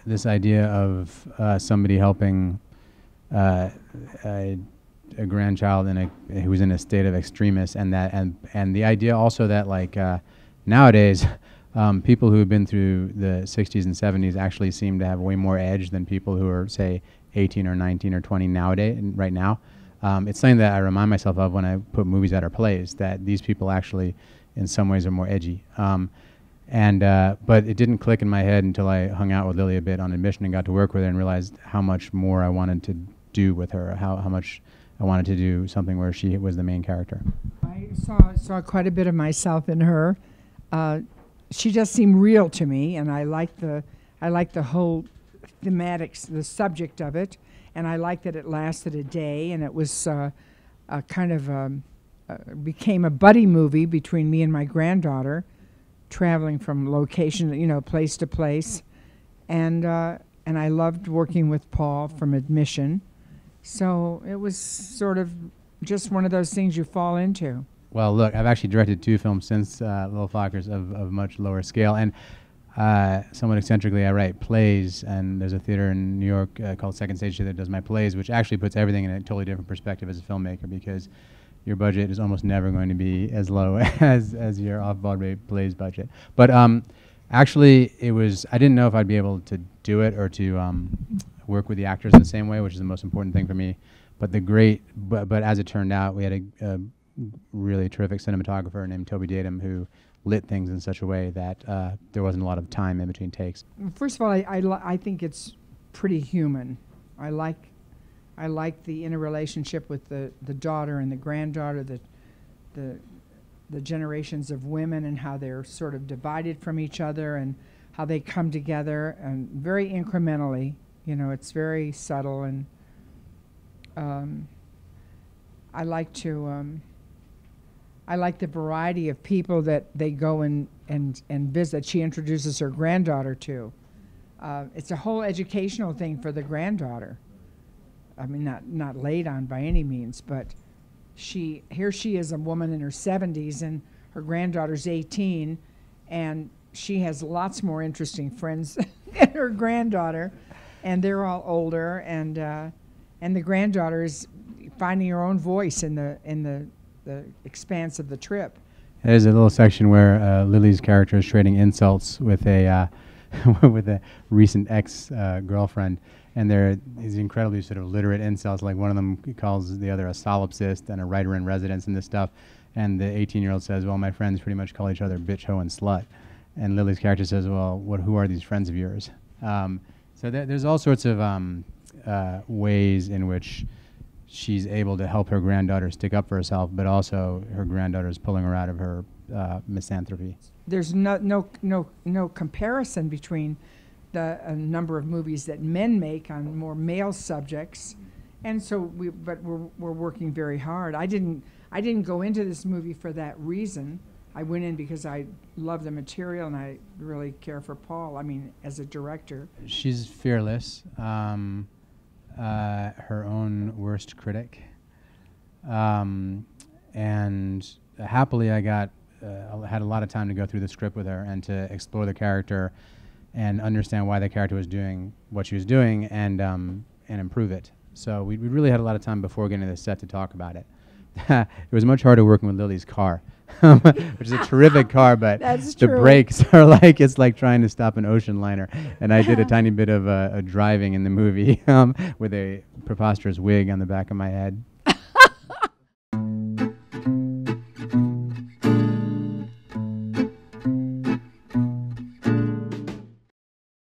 this idea of somebody helping a grandchild who's in a state of extremis, and the idea also that like nowadays people who have been through the 60s and 70s actually seem to have way more edge than people who are, say, 18 or 19 or 20 nowadays and right now. It's something that I remind myself of when I put movies out or plays, that these people actually in some ways are more edgy. But it didn't click in my head until I hung out with Lily a bit on admission and got to work with her and realized how much more I wanted to do with her, how much I wanted to do something where she was the main character. I saw quite a bit of myself in her. She just seemed real to me, and I liked the whole thematics, the subject of it, and I liked that it lasted a day, and it was a kind of became a buddy movie between me and my granddaughter, traveling from location, place to place, and I loved working with Paul from admission. So it was sort of just one of those things you fall into. Well, look, I've actually directed 2 films since Little Fockers of much lower scale, and somewhat eccentrically, I write plays, and there's a theater in New York called Second Stage that does my plays, which actually puts everything in a totally different perspective as a filmmaker, because your budget is almost never going to be as low as your off-Broadway plays budget. But actually, I didn't know if I'd be able to do it or to work with the actors in the same way, which is the most important thing for me. But but as it turned out, we had a really terrific cinematographer named Toby Datum who lit things in such a way that there wasn't a lot of time in between takes. First of all, I think it's pretty human. I like the interrelationship with the daughter and the granddaughter, the generations of women and how they're sort of divided from each other and how they come together, and very incrementally. It's very subtle, and I like the variety of people that they go and visit. She introduces her granddaughter to. It's a whole educational thing for the granddaughter. I mean, not laid on by any means, but here she is, a woman in her 70s, and her granddaughter's 18, and she has lots more interesting friends than her granddaughter, and they're all older, and the granddaughter is finding her own voice in the expanse of the trip. There's a little section where Lily's character is trading insults with a with a recent ex-girlfriend, and they're these incredibly sort of literate insults. Like one of them calls the other a solipsist and a writer in residence and this stuff, and the 18-year-old says, "Well, my friends pretty much call each other bitch, hoe, and slut." And Lily's character says, "Well, who are these friends of yours?" So there's all sorts of ways in which she's able to help her granddaughter stick up for herself, but also her granddaughter is pulling her out of her misanthropy. There's no comparison between the number of movies that men make on more male subjects, and so we're working very hard. I didn't go into this movie for that reason. I went in because I love the material and I really care for Paul. I mean, as a director, she's fearless. Her own worst critic, and happily I had a lot of time to go through the script with her and to explore the character and understand why the character was doing what she was doing and improve it. So we really had a lot of time before getting to the set to talk about it. It was much harder working with Lily's car, which is a terrific car, but the brakes are like, it's like trying to stop an ocean liner. And I did a tiny bit of driving in the movie with a preposterous wig on the back of my head.